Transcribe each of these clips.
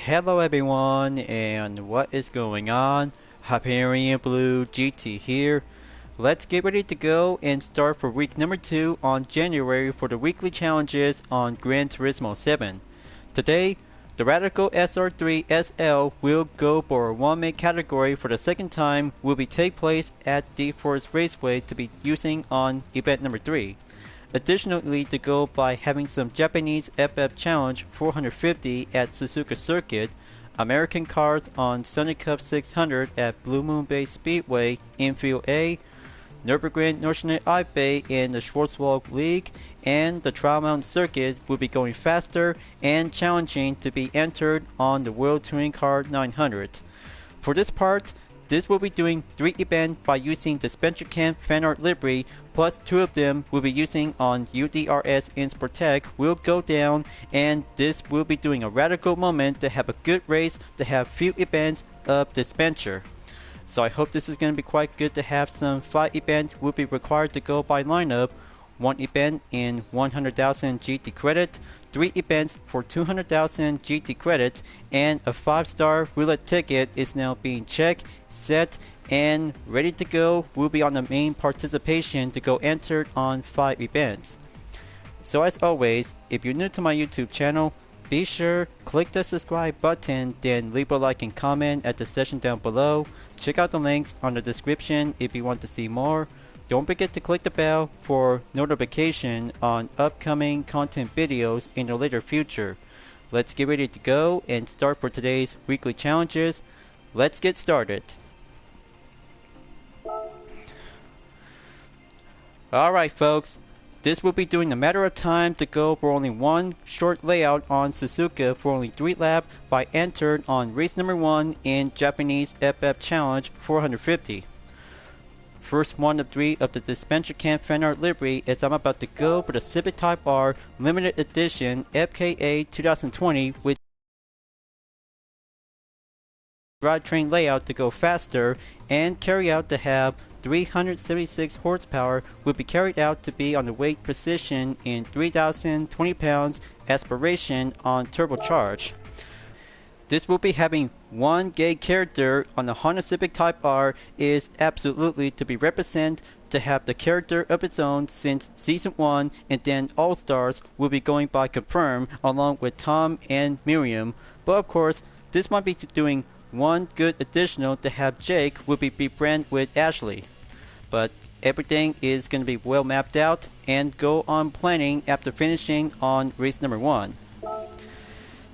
Hello everyone, and what is going on? Hyperion-Blue-GT here. Let's get ready to go and start for week number 2 on January for the weekly challenges on Gran Turismo 7. Today, the Radical SR3 SL will go for a 1-minute category for the second time will be take place at the Forest Raceway to be using on event number 3. Additionally, to go by having some Japanese FF Challenge 450 at Suzuka Circuit, American cars on Sunny Cup 600 at Blue Moon Bay Speedway in Field A, Nürburgring Nordschnee Eifel in the Schwarzwald League, and the Trial Mountain Circuit will be going faster and challenging to be entered on the World Touring Car 900. For this part, this will be doing 3 events by using the Disventure Camp fan art livery, plus 2 of them will be using on UDRS in Sportec will go down, and this will be doing a radical moment to have a good race to have few events of Disventure. So I hope this is going to be quite good to have some 5 events will be required to go by lineup. 1 event in 100,000 GT credit, 3 events for 200,000 GT credits, and a 5-star roulette ticket is now being checked, set, and ready to go. Will be on the main participation to go entered on 5 events. So as always, if you're new to my YouTube channel, be sure click the subscribe button, then leave a like and comment at the section down below. Check out the links on the description if you want to see more. Don't forget to click the bell for notification on upcoming content videos in the later future. Let's get ready to go and start for today's weekly challenges. Let's get started. Alright folks, this will be doing a matter of time to go for only one short layout on Suzuka for only 3 laps by entered on race number 1 in Japanese FF Challenge 450. First one of 3 of the Disventure Camp fan art livery is I'm about to go for the Civic Type R limited edition FKA 2020 with drivetrain layout to go faster and carry out to have 376 horsepower will be carried out to be on the weight precision in 3,020 pounds aspiration on turbocharge. This will be having 1 gay character on the Honda Civic Type R is absolutely to be represented to have the character of its own since Season 1, and then All-Stars will be going by confirm along with Tom and Miriam. But of course, this might be doing 1 good additional to have Jake will be befriended with Ashley. But everything is going to be well mapped out and go on planning after finishing on race number 1.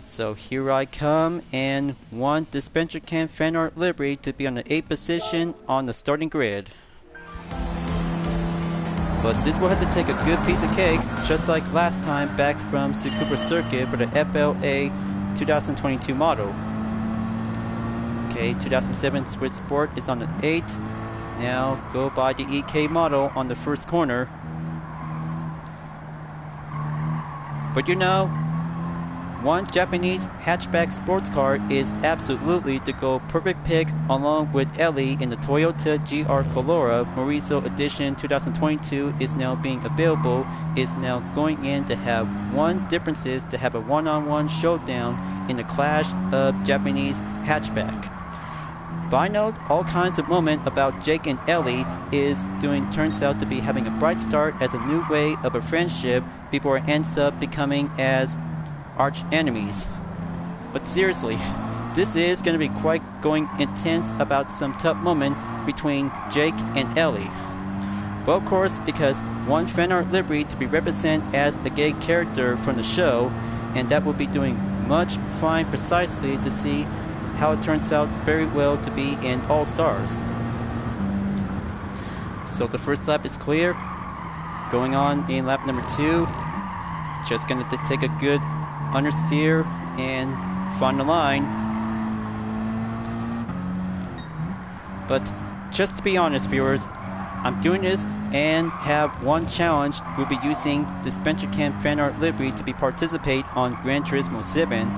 So here I come, and 1 Disventure Camp fan art livery to be on the 8th position on the starting grid. But this will have to take a good piece of cake, just like last time back from Suzuka Circuit for the FLA 2022 model. Okay, 2007 Switch Sport is on the 8th. Now go by the EK model on the first corner. But you know, 1 Japanese hatchback sports car is absolutely the go perfect pick along with Ellie in the Toyota GR Colora Morizo Edition 2022 is now being available, is now going in to have 1 differences to have a one-on-one showdown in the clash of Japanese hatchback. But I know all kinds of moment about Jake and Ellie is turns out to be having a bright start as a new way of a friendship before it ends up becoming as arch enemies. But seriously, this is going to be quite going intense about some tough moment between Jake and Ellie. Well, of course, because 1 fan art livery to be represented as a gay character from the show, and that will be doing much fine precisely to see how it turns out very well to be in All Stars. So the first lap is clear. Going on in lap number 2. Just going to take a good understeer and find the line. But just to be honest, viewers, I'm doing this and have 1 challenge. We'll be using the Disventure Camp fan art livery to be participate on Gran Turismo 7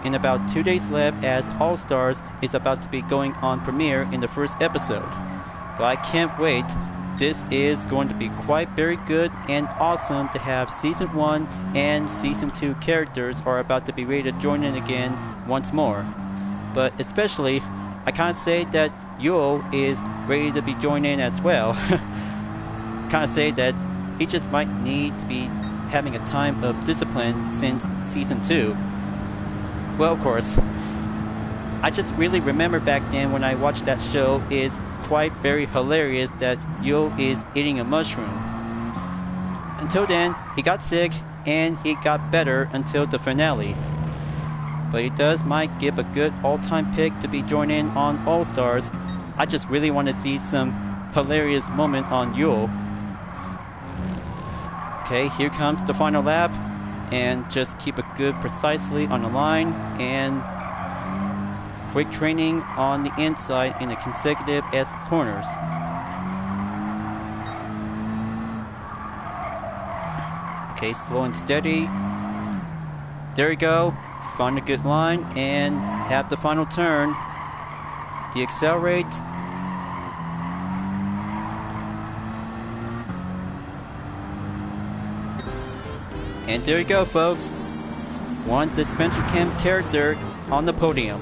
in about 2 days left, as All Stars is about to be going on premiere in the first episode. But I can't wait this is going to be quite very good and awesome to have Season 1 and Season 2 characters are about to be ready to join in again once more. But especially, I can't say that Yo is ready to be joining in as well. Kind of say that he just might need to be having a time of discipline since Season 2. Well, of course, I just really remember back then when I watched that show is quite very hilarious that Yo is eating a mushroom. Until then, he got sick and he got better until the finale. But he might give a good all-time pick to be joining on All-Stars. I just really want to see some hilarious moment on Yo. Okay, here comes the final lap, and just keep it good precisely on the line, and quick training on the inside in the consecutive S corners. Okay, slow and steady. There we go. Find a good line and have the final turn. Deaccelerate. And there you go, folks. One Disventure Camp character on the podium.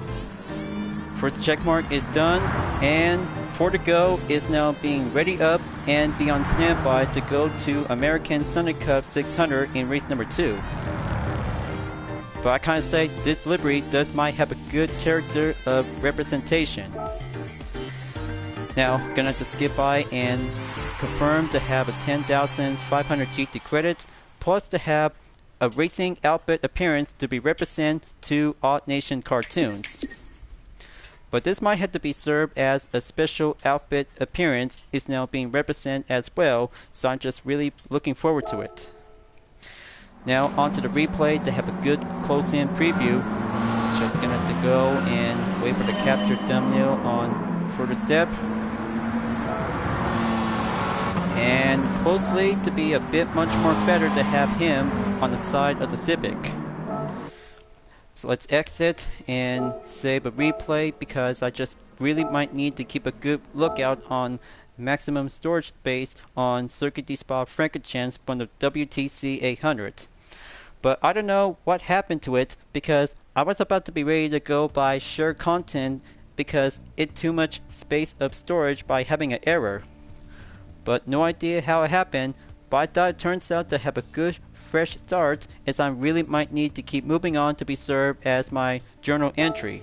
First checkmark is done, and For to Go is now being ready up and be on standby to go to American Sunday Cup 600 in race number 2. But I kind of say this livery might have a good character of representation. Now, gonna have to skip by and confirm to have a 10,500 GT credits, plus to have a racing outfit appearance to be represent to Odd Nation cartoons. But this might have to be served as a special outfit appearance is now being represented as well, so I'm just really looking forward to it. Now onto the replay to have a good close-in preview. Just gonna have to go and wait for the capture thumbnail on further step. And closely to be a bit much more better to have him on the side of the Civic. So let's exit and save a replay because I just really might need to keep a good lookout on maximum storage space on Circuit de Spa Francorchamps from the WTC 800. But I don't know what happened to it because I was about to be ready to go by share content because it too much space of storage by having an error. But no idea how it happened, but I thought it turns out to have a good fresh start as I really might need to keep moving on to be served as my journal entry.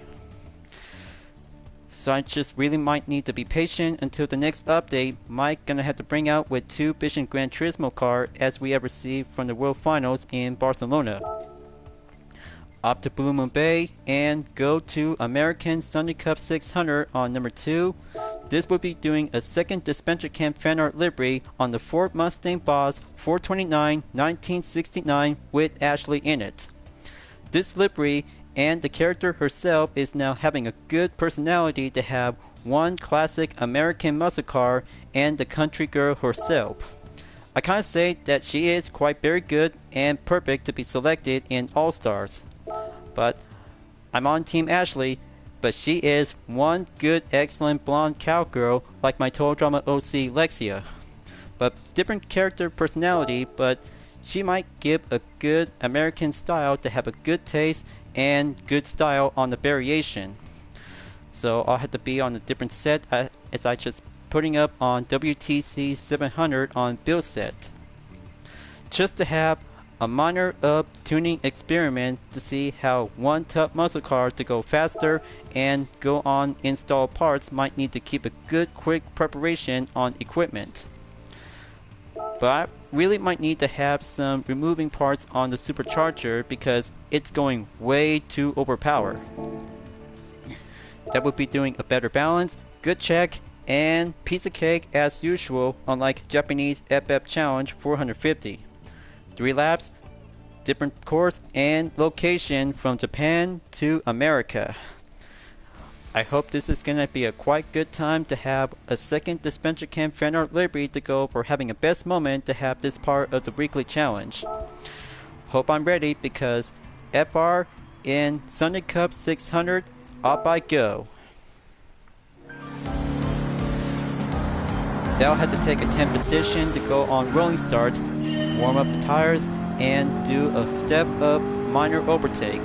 So I just really might need to be patient until the next update Mike gonna have to bring out with 2 Vision Gran Turismo car as we have received from the World Finals in Barcelona. Up to Blue Moon Bay and go to American Sunday Cup 600 on number 2. This will be doing a second Disventure Camp fan art livery on the Ford Mustang Boss 429 1969 with Ashley in it. This livery and the character herself is now having a good personality to have one classic American muscle car and the country girl herself. I can't say that she is quite very good and perfect to be selected in All-Stars. But I'm on Team Ashley, but she is one good excellent blonde cowgirl like my Total Drama OC Lexia. But different character personality, but she might give a good American style to have a good taste and good style on the variation. So I'll have to be on a different set as I just putting up on WTC 700 on build set. Just to have a minor up tuning experiment to see how one tough muscle car to go faster and go on install parts might need to keep a good quick preparation on equipment. But I really might need to have some removing parts on the supercharger because it's going way too overpowered. That would be doing a better balance, good check, and piece of cake as usual unlike Japanese FF Challenge 450. 3 laps, different course and location from Japan to America. I hope this is going to be a quite good time to have a second Disventure Camp fan art library to go for having a best moment to have this part of the weekly challenge. Hope I'm ready because FR in Sunday Cup 600, up I go. They'll have to take a 10 position to go on rolling start, warm up the tires, and do a step up minor overtake.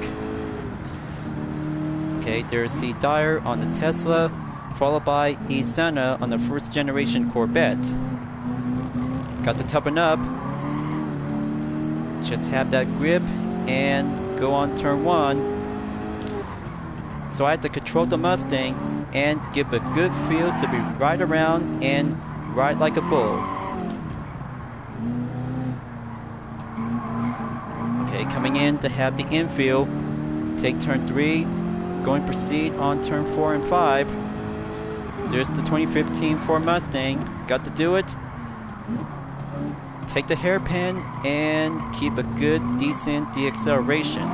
Okay, there's C. Dyer on the Tesla, followed by E. Senna on the first generation Corvette. Got to toughen up, just have that grip, and go on turn 1. So I had to control the Mustang and give a good feel to be right around and ride like a bull. Okay, coming in to have the infield, take turn 3, going proceed on turn 4 and 5. There's the 2015 Ford Mustang, got to do it. Take the hairpin and keep a good, decent deacceleration.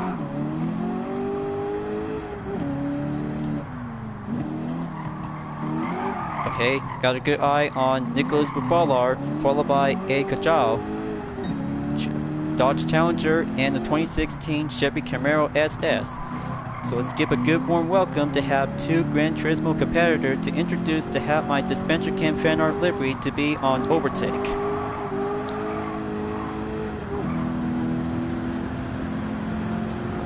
Okay, got a good eye on Nicholas Ballard, followed by A. Kajal, Dodge Challenger, and the 2016 Chevy Camaro SS. So let's give a good warm welcome to have 2 Gran Turismo competitors to introduce to have my Disventure Cam fan art livery to be on overtake.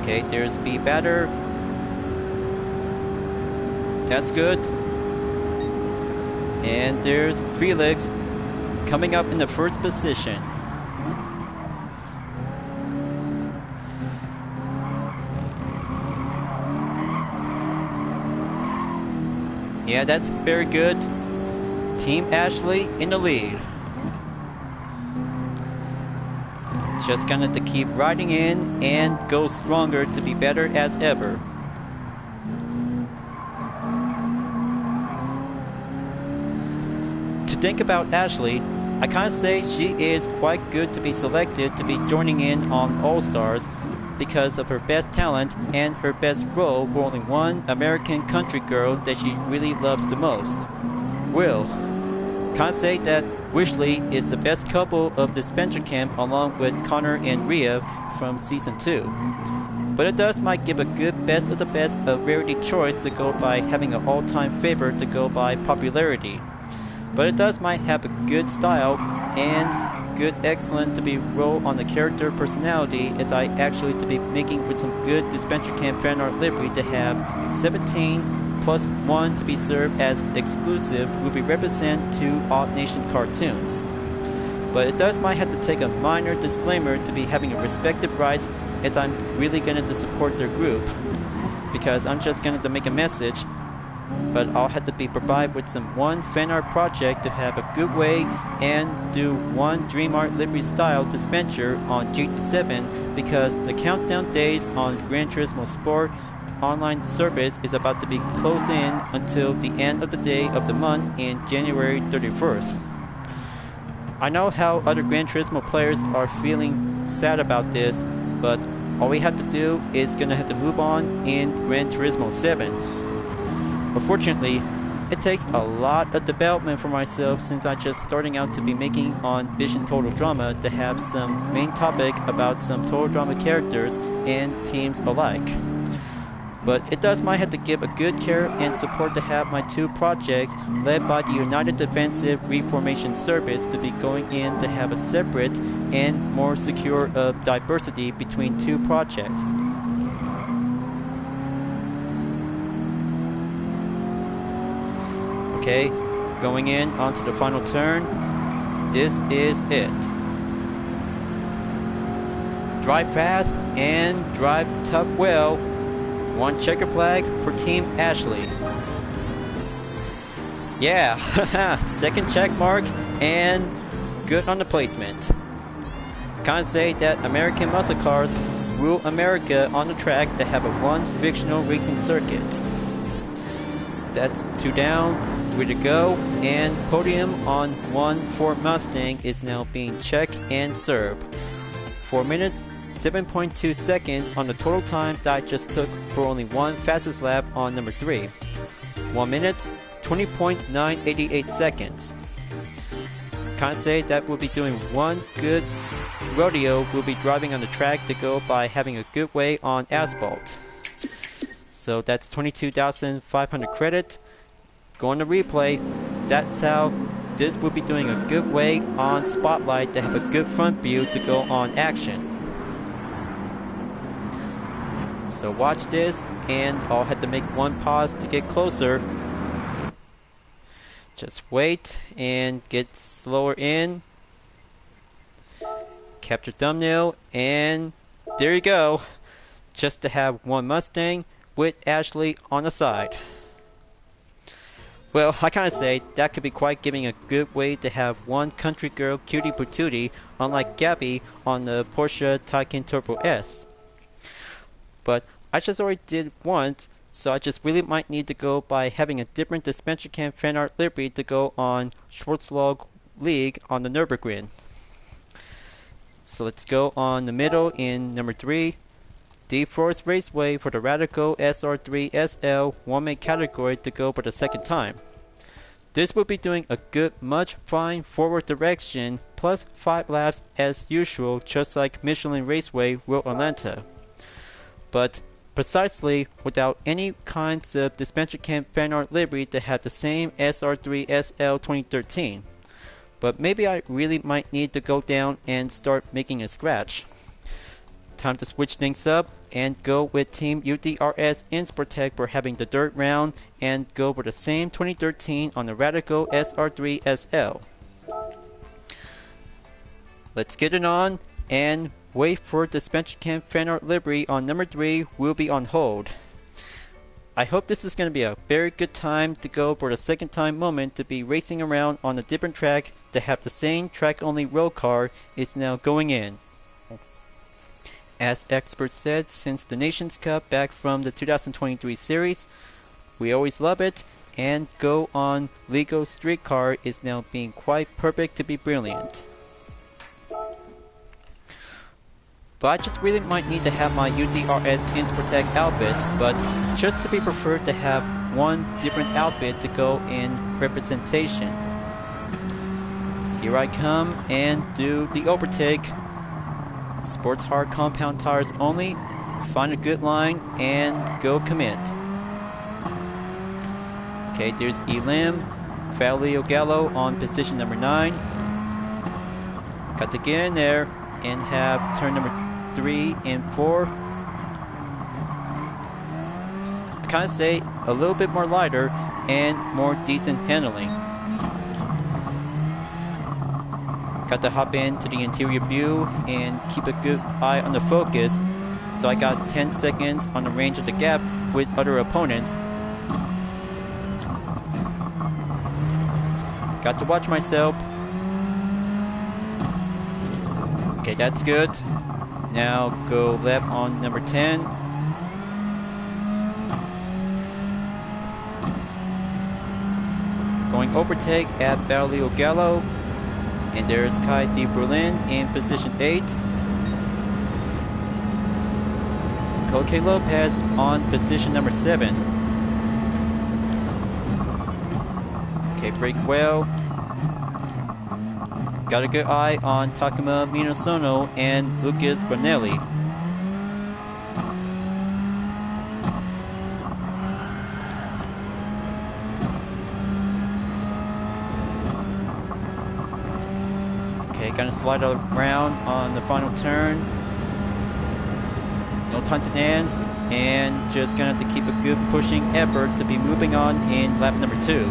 Okay, there's B. Batter. That's good. And there's Felix coming up in the first position. Yeah, that's very good. Team Ashley in the lead. Just gonna have to keep riding in and go stronger to be better as ever. To think about Ashley, I kinda say she is quite good to be selected to be joining in on All-Stars because of her best talent and her best role for only one American country girl that she really loves the most. Will. Can't say that Wishley is the best couple of this Disventure Camp along with Connor and Rhea from Season 2. But it does might give a good best of the best of rarity choice to go by having an all-time favorite to go by popularity. But it does might have a good style and good excellent to be roll on the character personality as I actually to be making with some good Disventure Camp fan art livery to have 17 plus 1 to be served as exclusive will be represent 2 Odd Nation cartoons. But it does might have to take a minor disclaimer to be having a respective rights as I'm really going to support their group. Because I'm just going to make a message, but I'll have to be provided with some one fan art project to have a good way and do one Dream Art livery style Disventure on GT7 because the countdown days on Gran Turismo Sport online service is about to be close in until the end of the day of the month in January 31st. I know how other Gran Turismo players are feeling sad about this, but all we have to do is gonna have to move on in Gran Turismo 7. Unfortunately, it takes a lot of development for myself since I'm just starting out to be making on Vision Total Drama to have some main topic about some Total Drama characters and teams alike. But it does might have to give a good care and support to have my 2 projects led by the United Defensive Reformation Service to be going in to have a separate and more secure diversity between 2 projects. Okay, going in onto the final turn. This is it. Drive fast and drive tough well. 1 checker flag for Team Ashley. Yeah, second check mark and good on the placement. I can't say that American muscle cars rule America on the track to have a one fictional racing circuit. That's 2 down, 3 to go, and podium on 1 Ford Mustang is now being checked and served. 4 minutes, 7.2 seconds on the total time that I just took for only 1 fastest lap on number 3. 1 minute, 20.988 seconds. Can't say that we'll be doing one good rodeo. We'll be driving on the track to go by having a good way on asphalt. So that's 22,500 credit. Going to replay. That's how this will be doing a good way on Spotlight to have a good front view to go on action. So watch this, and I'll have to make one pause to get closer. Just wait and get slower in. Capture thumbnail, and there you go. Just to have one Mustang with Ashley on the side. Well, I kinda say that could be quite giving a good way to have one country girl cutie patootie, unlike Gabby on the Porsche Taycan Turbo S. But I just already did once, so I just really might need to go by having a different Disventure Camp fan art livery to go on Schwarzlog League on the Nürburgring. So let's go on the middle in number 3. D Forest Raceway for the Radical SR3 SL one-man category to go for the second time. This will be doing a good much fine forward direction plus 5 laps as usual, just like Michelin Raceway Road Atlanta. But precisely without any kinds of Disventure Camp fan art livery to have the same SR3 SL 2013. But maybe I really might need to go down and start making a scratch. Time to switch things up and go with Team UDRS Insportec for having the dirt round and go for the same 2013 on the Radical SR3 SL. Let's get it on and wait for the Disventure Camp fan art livery on number 3 will be on hold. I hope this is going to be a very good time to go for the second time moment to be racing around on a different track to have the same track only road car is now going in. As experts said, since the Nations Cup back from the 2023 series, we always love it, and go on Lego Streetcar is now being quite perfect to be brilliant. But I just really might need to have my UDRS Insportec outfit, but just to be preferred to have one different outfit to go in representation. Here I come and do the overtake. Sports hard compound tires only, find a good line, and go commit. Okay, there's Elim, Fabio Gallo on position number 9. Got to get in there and have turn number 3 and 4. I kinda say a little bit more lighter and more decent handling. Got to hop into the interior view and keep a good eye on the focus, so I got 10 seconds on the range of the gap with other opponents. Got to watch myself. Okay, that's good. Now go left on number 10. Going overtake at Fabio Gallo. And there's Kai D. Berlin in position 8. Coque Lopez on position number 7. Okay, brake well. Got a good eye on Takuma Minosono and Lucas Bonelli. Gonna slide around on the final turn. No time to dance, and just gonna have to keep a good pushing effort to be moving on in lap number 2.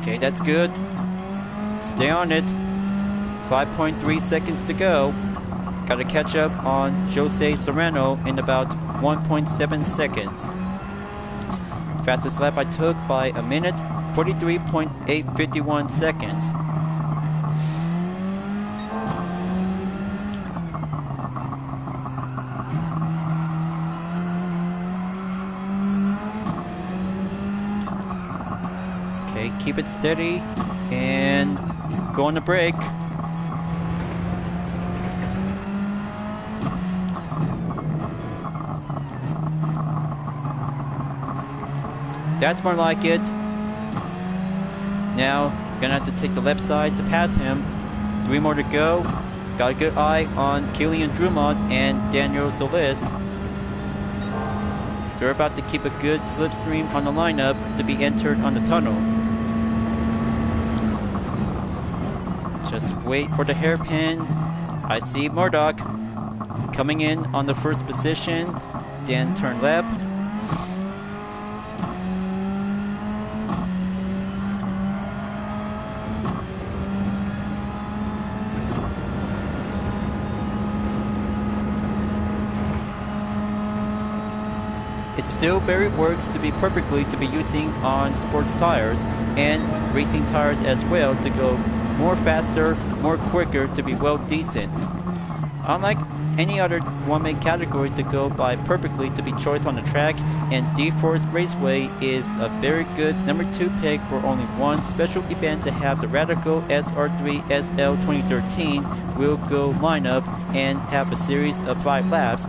Okay, that's good. Stay on it. 5.3 seconds to go. Gotta catch up on Jose Serrano in about 1.7 seconds. Fastest lap I took by a minute, 43.851 seconds. Okay, keep it steady and go on the brake. That's more like it. Now, gonna have to take the left side to pass him. 3 more to go. Got a good eye on Killian Drummond and Daniel Solis. They're about to keep a good slipstream on the lineup to be entered on the tunnel. Just wait for the hairpin. I see Murdoch coming in on the first position, then turn left. It still very works to be perfectly to be using on sports tires and racing tires as well to go more faster, more quicker to be well decent. Unlike any other one-make category to go by perfectly to be choice on the track, and D-Force Raceway is a very good number 2 pick for only one special event to have the Radical SR3 SL 2013 wheel go lineup and have a series of 5 laps.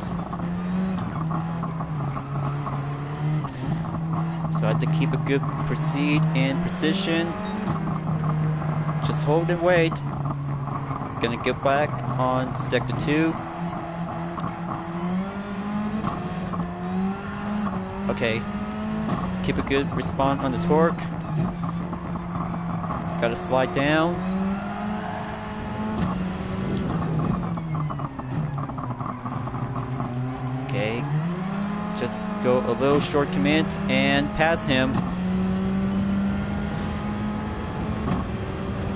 So I have to keep a good proceed and precision. Just hold and wait. Gonna get back on sector 2. Okay. Keep a good response on the torque. Gotta slide down. Okay. Just go a little short commit and pass him.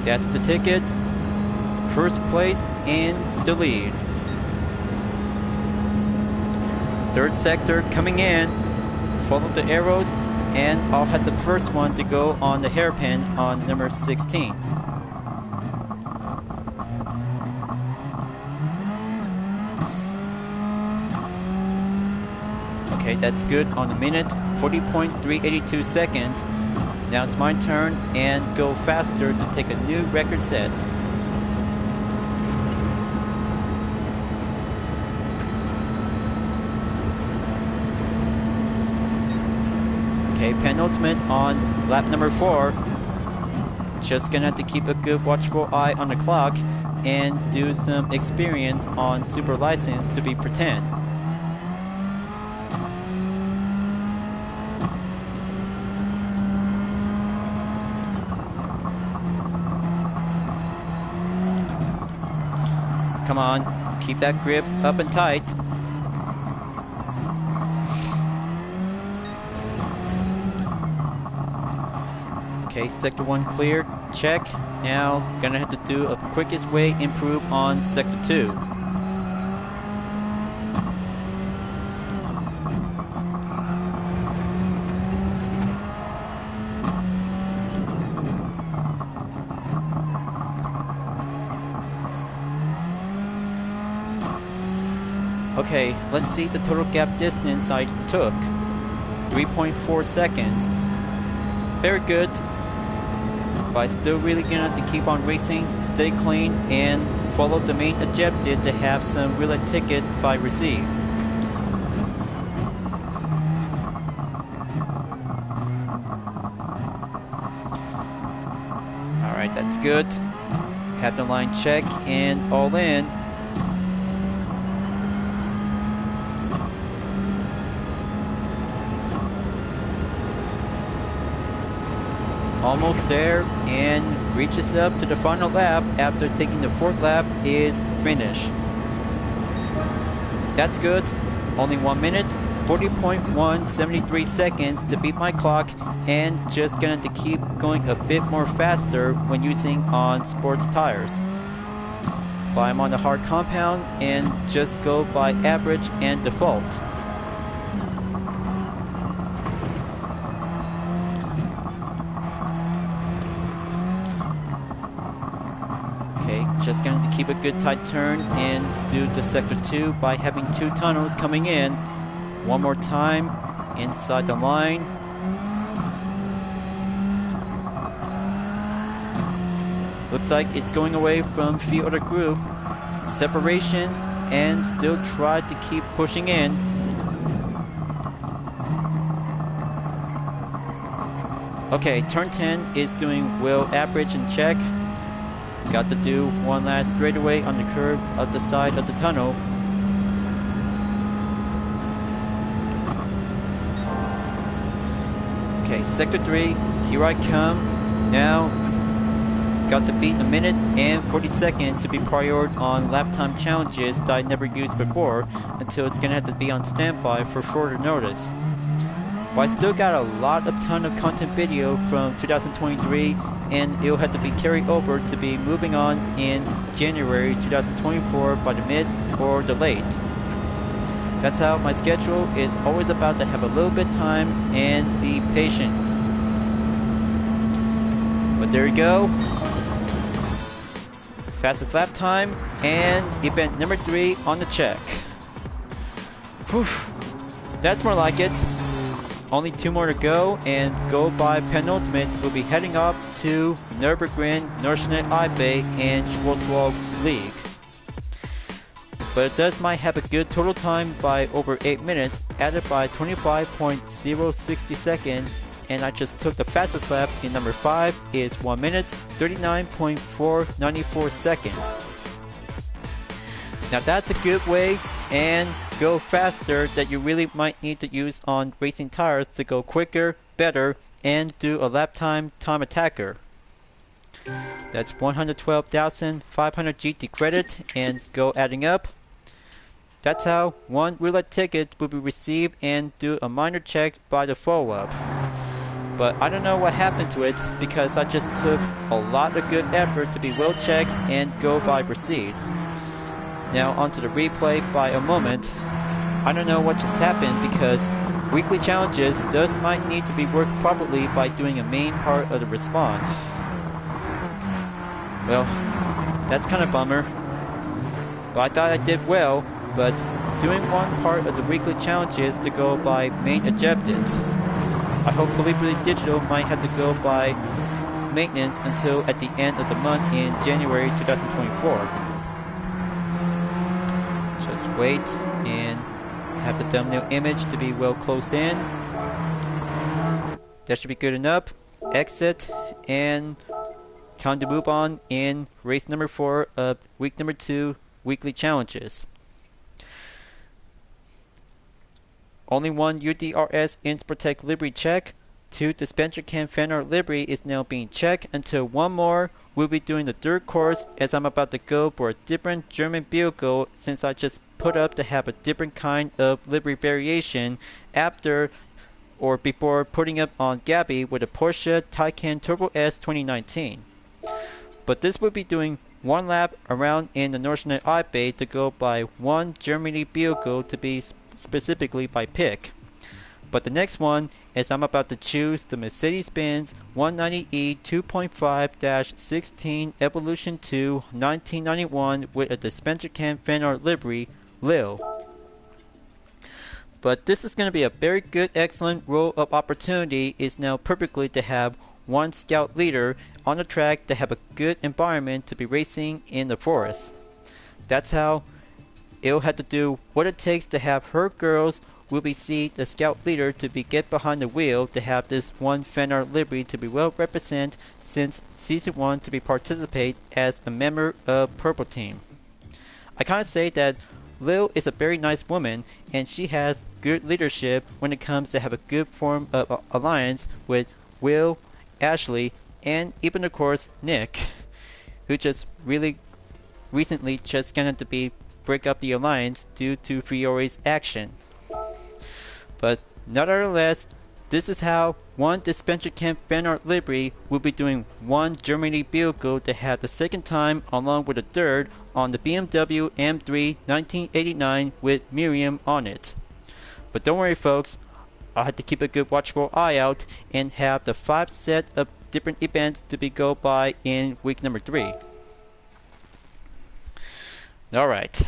That's the ticket. First place in the lead. Third sector coming in. Follow the arrows and I'll have the first one to go on the hairpin on number 16. Okay, that's good on the minute, 40.382 seconds. Now it's my turn and go faster to take a new record set. Okay, penultimate on lap number 4. Just gonna have to keep a good watchful eye on the clock and do some experience on super license to be pretend. Come on, keep that grip up and tight. Okay, sector 1 cleared, check. Now, gonna have to do a quickest way improve on sector 2. Okay, let's see the total gap distance I took. 3.4 seconds. Very good. But I still really gonna have to keep on racing, stay clean, and follow the main objective to have some relay ticket by receive. Alright, that's good. Have the line check and all in. Almost there and reaches up to the final lap after taking the 4th lap is finish. That's good. Only 1 minute, 40.173 seconds to beat my clock, and just gonna have to keep going a bit more faster when using on sports tires. But I'm on the hard compound and just go by average and default. Just going to keep a good tight turn and do the sector 2 by having 2 tunnels coming in. One more time inside the line. Looks like it's going away from the other group. Separation and still try to keep pushing in. Okay, turn 10 is doing well average and check. Got to do one last straightaway on the curve of the side of the tunnel. Okay, sector 3, here I come. Now, got to beat a minute and 40 seconds to be priored on lap time challenges that I never used before, until it's gonna have to be on standby for shorter notice. But I still got a ton of content video from 2023, and it'll have to be carried over to be moving on in January 2024 by the mid or the late. That's how my schedule is always about to have a little bit of time and be patient. But there you go. Fastest lap time and event number 3 on the check. Whew. That's more like it. Only 2 more to go, and go by penultimate will be heading up to Nürburgring, Nordschleife Eibay, and Schwarzwald League. But it does might have a good total time by over 8 minutes, added by 25.060 seconds, and I just took the fastest lap in number 5 is 1 minute 39.494 seconds. Now that's a good way and go faster that you really might need to use on racing tires to go quicker, better, and do a lap time attacker. That's 112,500 GT credit and go adding up. That's how one roulette ticket will be received and do a minor check by the follow-up. But I don't know what happened to it because I just took a lot of good effort to be well checked and go by proceed. Now onto the replay by a moment. I don't know what just happened because weekly challenges might need to be worked properly by doing a main part of the respawn. Well, that's kind of bummer. But I thought I did well, but doing one part of the weekly challenges to go by main objectives. I hope Liberty Digital might have to go by maintenance until at the end of the month in January 2024. Just wait and have the thumbnail image to be well close in. That should be good enough. Exit and time to move on in race number 4 of week number 2 weekly challenges. Only one UDRS Inspirtech livery check. 2 Disventure Can Fanart livery is now being checked until one more. We'll be doing the 3rd course as I'm about to go for a different German vehicle since I just put up to have a different kind of livery variation after or before putting up on Gabby with a Porsche Taycan Turbo S 2019. But this will be doing one lap around in the Nordschleife Eibay to go by one Germany vehicle to be specifically by pick. But the next one is I'm about to choose the Mercedes-Benz 190E 2.5-16 Evolution 2 1991 with a Disventure Can Fanart livery, Lil. But this is going to be a very good, excellent roll-up opportunity. Is now perfectly to have one scout leader on the track to have a good environment to be racing in the forest. That's how it'll have to do what it takes to have her girls will be see the scout leader to be get behind the wheel to have this one Fanart livery to be well represented since season 1 to be participate as a member of Purple Team. I kind of say that Lil is a very nice woman and she has good leadership when it comes to have a good form of alliance with Will, Ashley, and even of course Nick, who just really recently just gonna to be break up the alliance due to Fiore's action. But nevertheless, this is how one Disventure Can Fanart livery will be doing one Germany vehicle to have the second time along with a third on the BMW M3 1989 with Miriam on it. But don't worry folks, I'll have to keep a good watchful eye out and have the 5 set of different events to be go by in week number 3. Alright,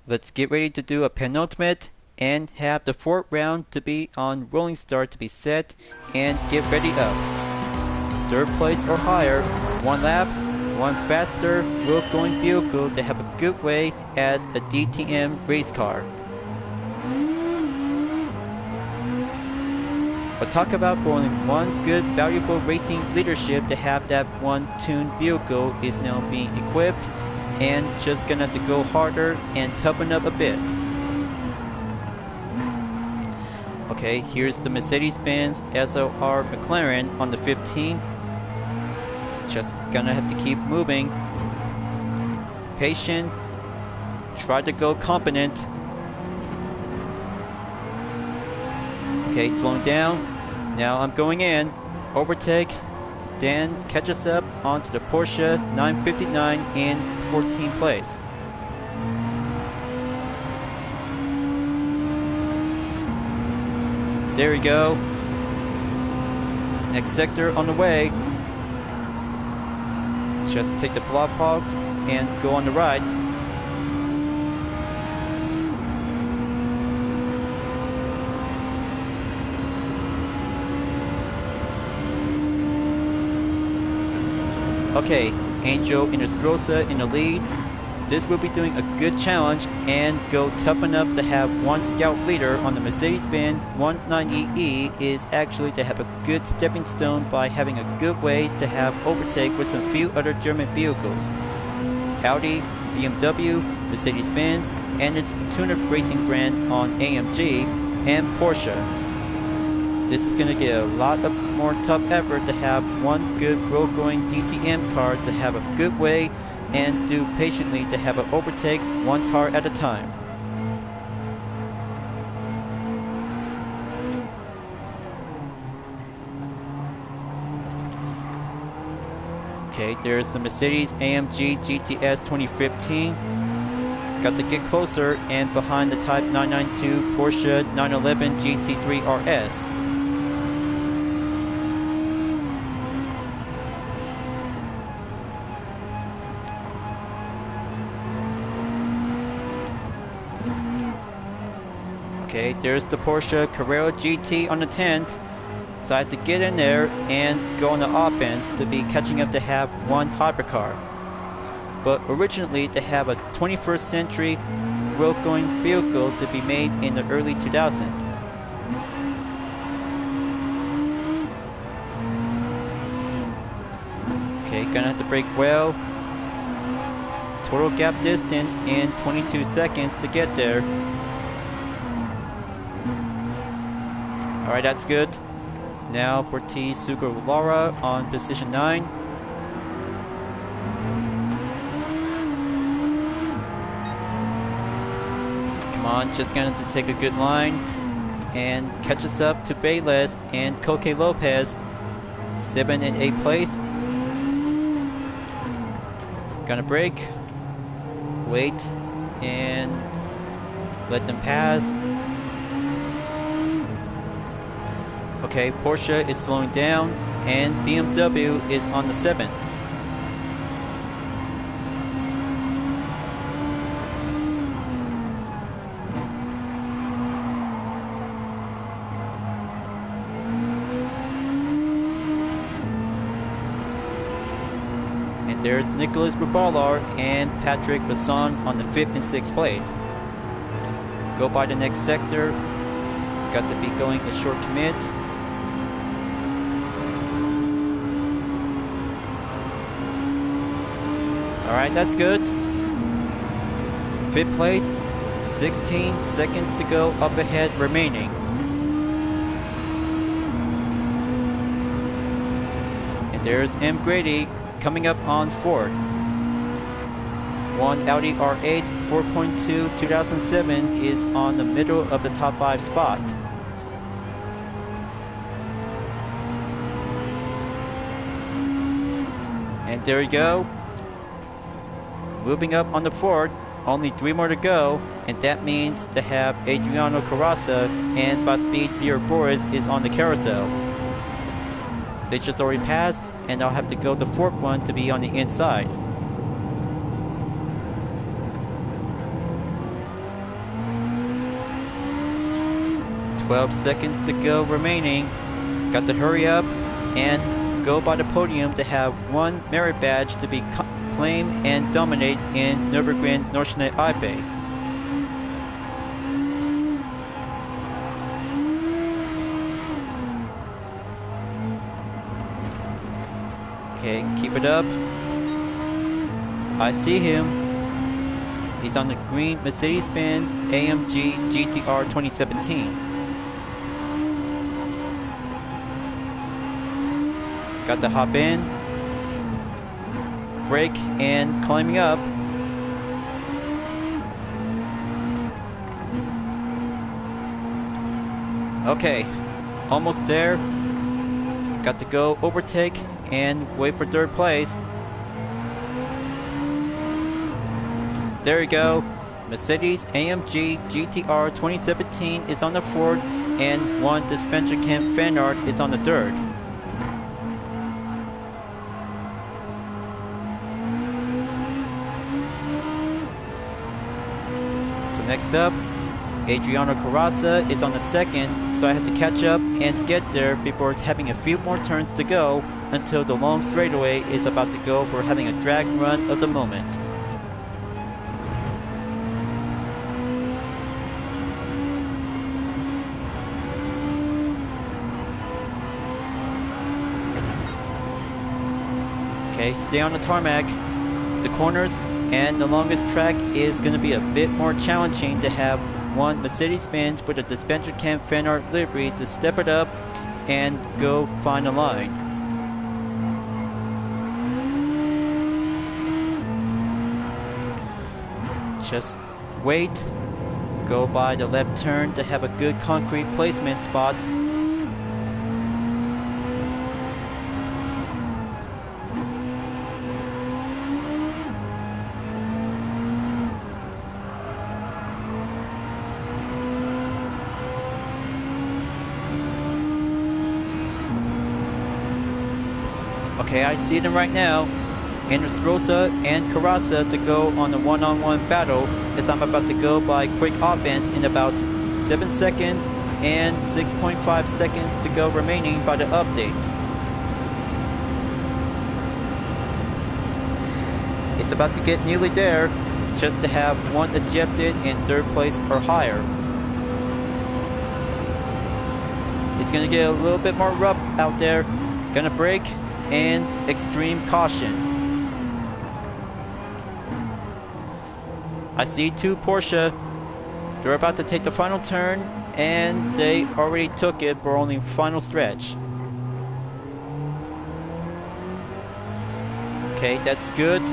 let's get ready to do a penultimate and have the 4th round to be on rolling start to be set and get ready up. 3rd place or higher, 1 lap, 1 faster road going vehicle to have a good way as a DTM race car. But talk about only one good valuable racing leadership to have that one tuned vehicle is now being equipped and just gonna have to go harder and toughen up a bit. Okay, here's the Mercedes-Benz SLR McLaren on the 15. Just gonna have to keep moving. Patient. Try to go competent. Okay, slowing down. Now I'm going in. Overtake. Then catch us up onto the Porsche 959 in 14th place. There we go. Next sector on the way. Just take the block box and go on the right. Okay, Angel Inestrosa in the lead. This will be doing a good challenge and go tough enough to have one scout leader on the Mercedes-Benz 19EE is actually to have a good stepping stone by having a good way to have overtake with some few other German vehicles. Audi, BMW, Mercedes-Benz, and its tuned racing brand on AMG, and Porsche. This is going to get a lot of more tough effort to have one good road-going DTM car to have a good way and do patiently to have an overtake one car at a time. Okay, there's the Mercedes AMG GTS 2015. Got to get closer and behind the Type 992 Porsche 911 GT3 RS. Okay, there's the Porsche Carrera GT on the 10th. So I had to get in there and go on the offense to be catching up to have one hypercar. But originally to have a 21st century road-going vehicle to be made in the early 2000s. Okay, gonna have to brake well. Total gap distance in 22 seconds to get there. Alright, that's good. Now Borti Sugarulara on position 9. Come on, just gonna have to take a good line and catch us up to Bayless and Coque Lopez, 7 and 8 place. Gonna brake, wait, and let them pass. Okay, Porsche is slowing down, and BMW is on the 7th. And there's Nicolas Ruballar and Patrick Basson on the 5th and 6th place. Go by the next sector. Got to be going a short commit. Alright, that's good. 5th place, 16 seconds to go up ahead remaining. And there's M. Grady coming up on 4th. One Audi R8 4.2 2007 is on the middle of the top 5 spot. And there we go. Moving up on the 4th, only 3 more to go, and that means to have Adriano Carrasa and by speed Pierre Boris is on the carousel. They just already passed, and I'll have to go the 4th one to be on the inside. "12 seconds to go remaining. Got to hurry up and go by the podium to have one merit badge to be claim and dominate in Nürburgring Nordschnee IP. Okay, keep it up. I see him. He's on the green Mercedes-Benz AMG GTR 2017. Got to hop in, brake, and climbing up. Okay, almost there. Got to go overtake and wait for third place. There we go. Mercedes-AMG GTR 2017 is on the fourth, and one Disventure Camp fan art is on the third. So next up, Adriano Carrasa is on the second, so I had to catch up and get there before having a few more turns to go until the long straightaway is about to go for having a drag run of the moment. Okay, stay on the tarmac, the corners, and the longest track is going to be a bit more challenging to have one Mercedes-Benz with a Disventure Camp fan art livery to step it up and go find a line. Just wait, go by the left turn to have a good concrete placement spot. Okay, I see them right now. Rosa and Carrasa to go on a one-on-one battle as I'm about to go by quick offense in about 7 seconds and 6.5 seconds to go remaining by the update. It's about to get nearly there, just to have one ejected in third place or higher. It's gonna get a little bit more rough out there. Gonna brake and extreme caution. I see two Porsche. They're about to take the final turn, and they already took it for only final stretch. Okay, that's good.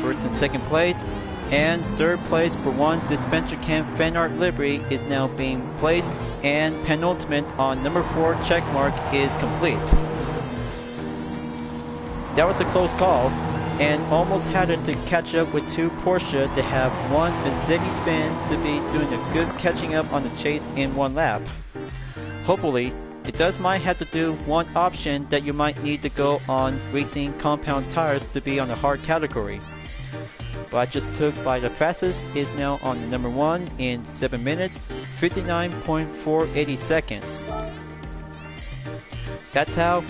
First and second place, and third place for one Disventure Camp fan art livery is now being placed, and penultimate on number 4 checkmark is complete. That was a close call, and almost had it to catch up with two Porsche to have one Mercedes-Benz to be doing a good catching up on the chase in one lap. Hopefully, it does might have to do one option that you might need to go on racing compound tires to be on the hard category. But I just took by the fastest is now on the number 1 in 7 minutes, 59.480 seconds. That's how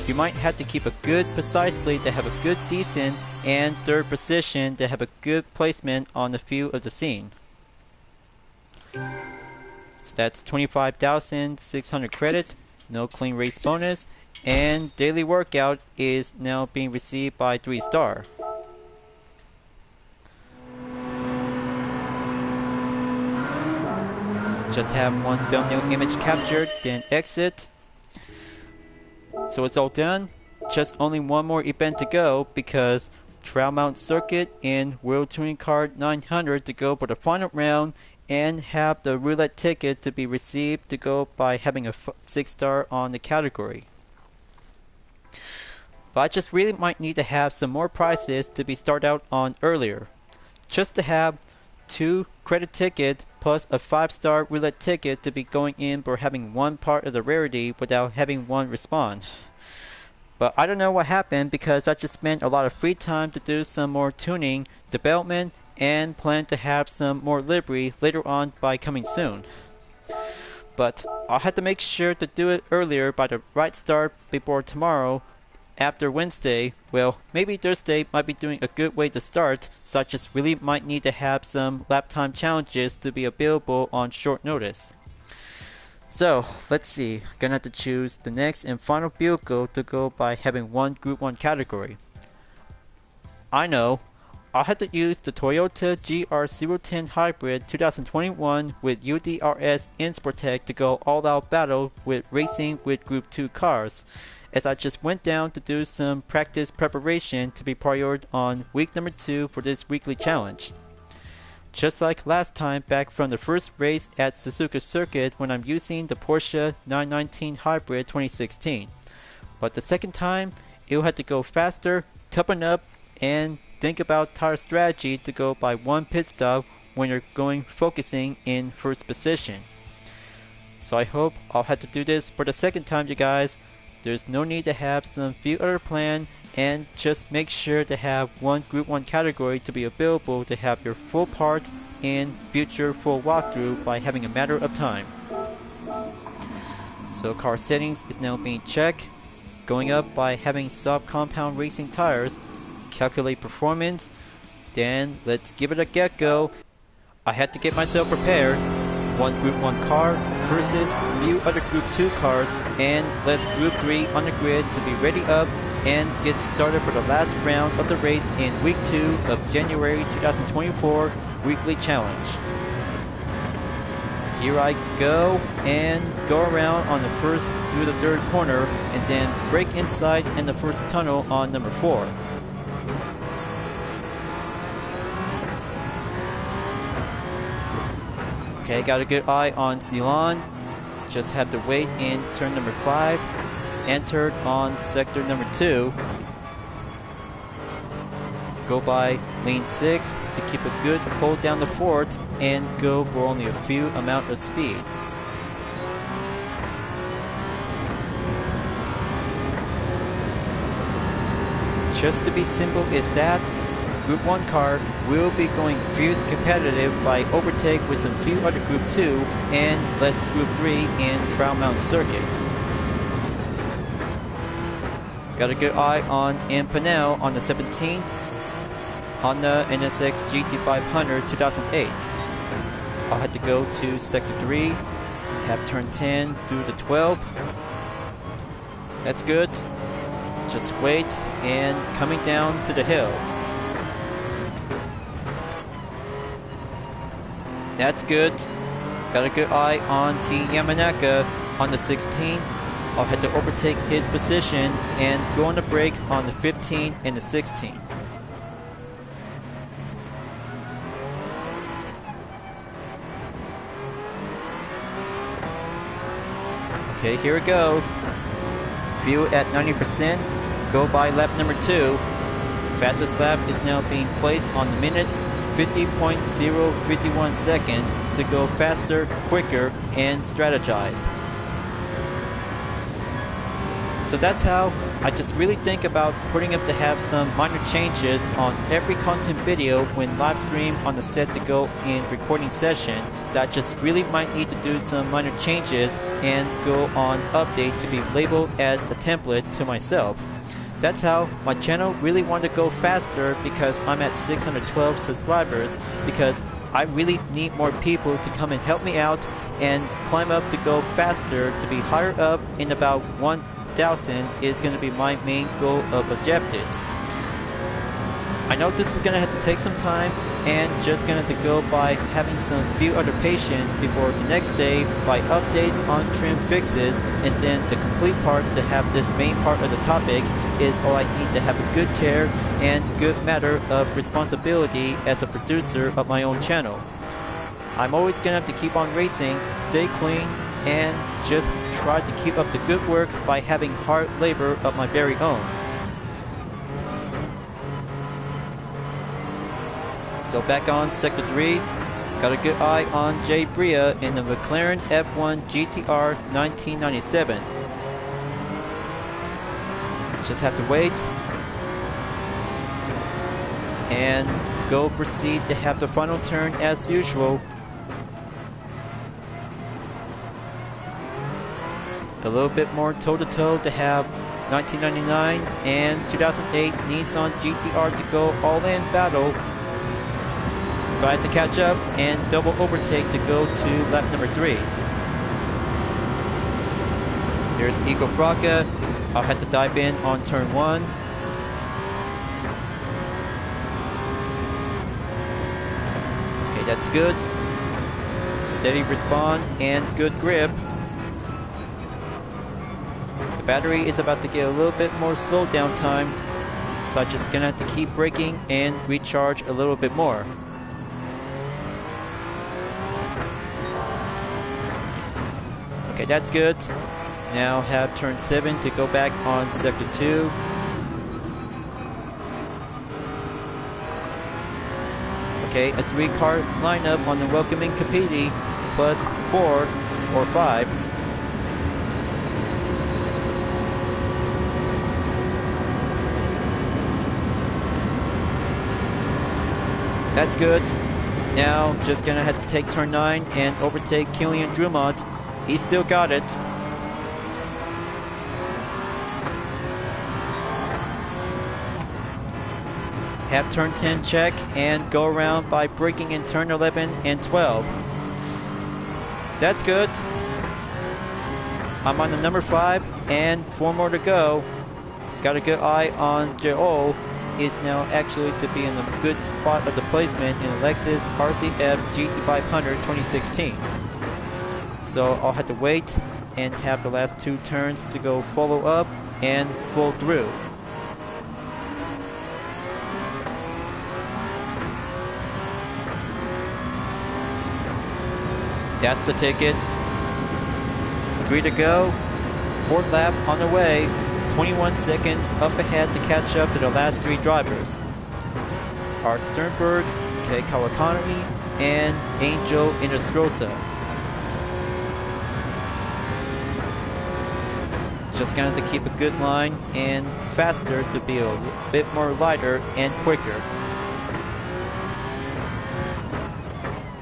you might have to keep a good precisely to have a good decent and third position to have a good placement on the view of the scene. So that's 25,600 credit, no clean race bonus, and daily workout is now being received by 3-star. Just have one thumbnail image captured, then exit. So it's all done. Just only one more event to go because Trail Mountain Circuit and World Touring Car 900 to go for the final round and have the roulette ticket to be received to go by having a 6-star on the category. But I just really might need to have some more prizes to be started out on earlier. Just to have 2 credit tickets plus a 5-star roulette ticket to be going in for having one part of the rarity without having one respond. But I don't know what happened because I just spent a lot of free time to do some more tuning, development, and plan to have some more livery later on by coming soon. But I'll have to make sure to do it earlier by the right start before tomorrow. After Wednesday, well, maybe Thursday might be doing a good way to start, so I just really might need to have some lap time challenges to be available on short notice. So, let's see, gonna have to choose the next and final vehicle to go by having one Group 1 category. I know, I'll have to use the Toyota GR010 Hybrid 2021 with UDRS Insportec to go all out battle with racing with Group 2 cars. as I just went down to do some practice preparation to be prioritized on week number 2 for this weekly challenge. Just like last time back from the first race at Suzuka Circuit when I'm using the Porsche 919 Hybrid 2016. But the second time, you'll have to go faster, toughen up, and think about tire strategy to go by one pit stop when you're focusing in first position. So I hope I'll have to do this for the second time, you guys. There's no need to have some few other plan, and just make sure to have one Group 1 category to be available to have your full part in future full walkthrough by having a matter of time. So car settings is now being checked. Going up by having soft compound racing tires, calculate performance, then let's give it a get-go. I had to get myself prepared. One Group 1 car versus few other Group 2 cars, and let's Group 3 on the grid to be ready up and get started for the last round of the race in week 2 of January 2024 weekly challenge. Here I go, and go around on the first through the third corner, and then brake inside in the first tunnel on number 4. Okay, got a good eye on Ceylon. Just have to wait in turn number 5. Entered on sector number 2. Go by lane 6 to keep a good hold down the fort and go for only a few amount of speed. Just to be simple is that Group 1 car will be going fierce competitive by overtake with some few other Group 2 and less Group 3 in Trial Mountain Circuit. Got a good eye on Impanel on the 17 Honda NSX GT500 2008. I'll have to go to sector 3, have turn 10 through the 12. That's good. Just wait, and coming down to the hill. That's good. Got a good eye on T Yamanaka on the 16. I'll have to overtake his position and go on the brake on the 15 and the 16. Okay, here it goes. Fuel at 90%. Go by lap number 2. Fastest lap is now being placed on the minute. 50.051 seconds to go faster, quicker, and strategize. So that's how I just really think about putting up to have some minor changes on every content video when live stream on the set to go in recording session that just really might need to do some minor changes and go on update to be labeled as a template to myself. That's how my channel really wanted to go faster, because I'm at 612 subscribers, because I really need more people to come and help me out and climb up to go faster to be higher up in about 1,000 is going to be my main goal of objective. I know this is going to have to take some time and just going to go by having some few other patience before the next day by update on trim fixes, and then the complete part to have this main part of the topic is all I need to have a good care and good matter of responsibility as a producer of my own channel. I'm always going to have to keep on racing, stay clean, and just try to keep up the good work by having hard labor of my very own. So back on sector 3, got a good eye on Jay Bria in the McLaren F1 GTR 1997. Just have to wait and go proceed to have the final turn as usual. A little bit more toe-to-toe to have 1999 and 2008 Nissan GTR to go all-in battle. So I had to catch up and double overtake to go to lap number 3. There's Eco Fraca. I'll have to dive in on turn 1. Okay, that's good. Steady respawn and good grip. The battery is about to get a little bit more slow down time, so I'm just gonna have to keep braking and recharge a little bit more. Okay, that's good. Now have turn 7 to go back on sector 2. Okay, a 3-car lineup on the welcoming Capiti, plus 4 or 5. That's good. Now just gonna have to take turn 9 and overtake Killian Drummond. He still got it. Have turn 10 check and go around by braking in turn 11 and 12. That's good. I'm on the number 5 and 4 more to go. Got a good eye on Joel. Is now actually to be in a good spot of the placement in the Lexus RCF GT500 2016. So I'll have to wait and have the last 2 turns to go follow up and full through. That's the ticket. 3 to go. 4th lap on the way. 21 seconds up ahead to catch up to the last 3 drivers. Art Sternberg, Kei Kawakami, and Angel Inestrosa. Just gonna have to keep a good line and faster to be a bit more lighter and quicker.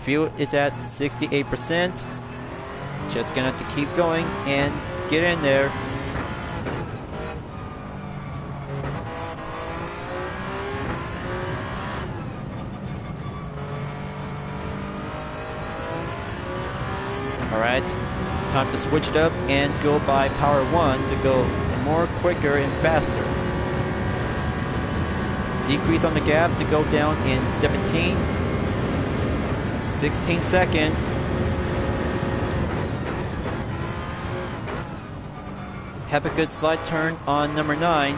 Fuel is at 68%. Just gonna have to keep going and get in there. Alright, time to switch it up and go by power 1 to go more quicker and faster. Decrease on the gap to go down in 17. 16 seconds. Have a good slide turn on number 9.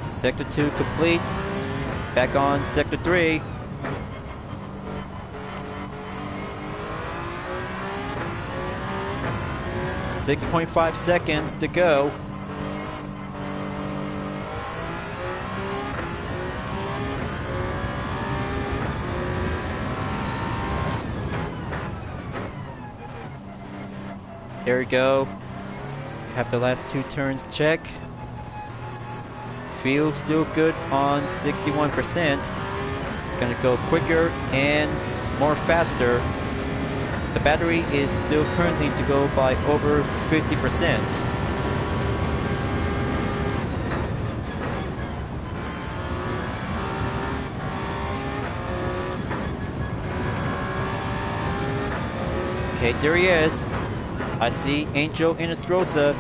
Sector 2 complete. Back on sector 3. .5 seconds to go. There we go. Have the last 2 turns check. Feels still good on 61%. Gonna go quicker and more faster. The battery is still currently to go by over 50%. Okay, there he is. I see Angel Inestrosa,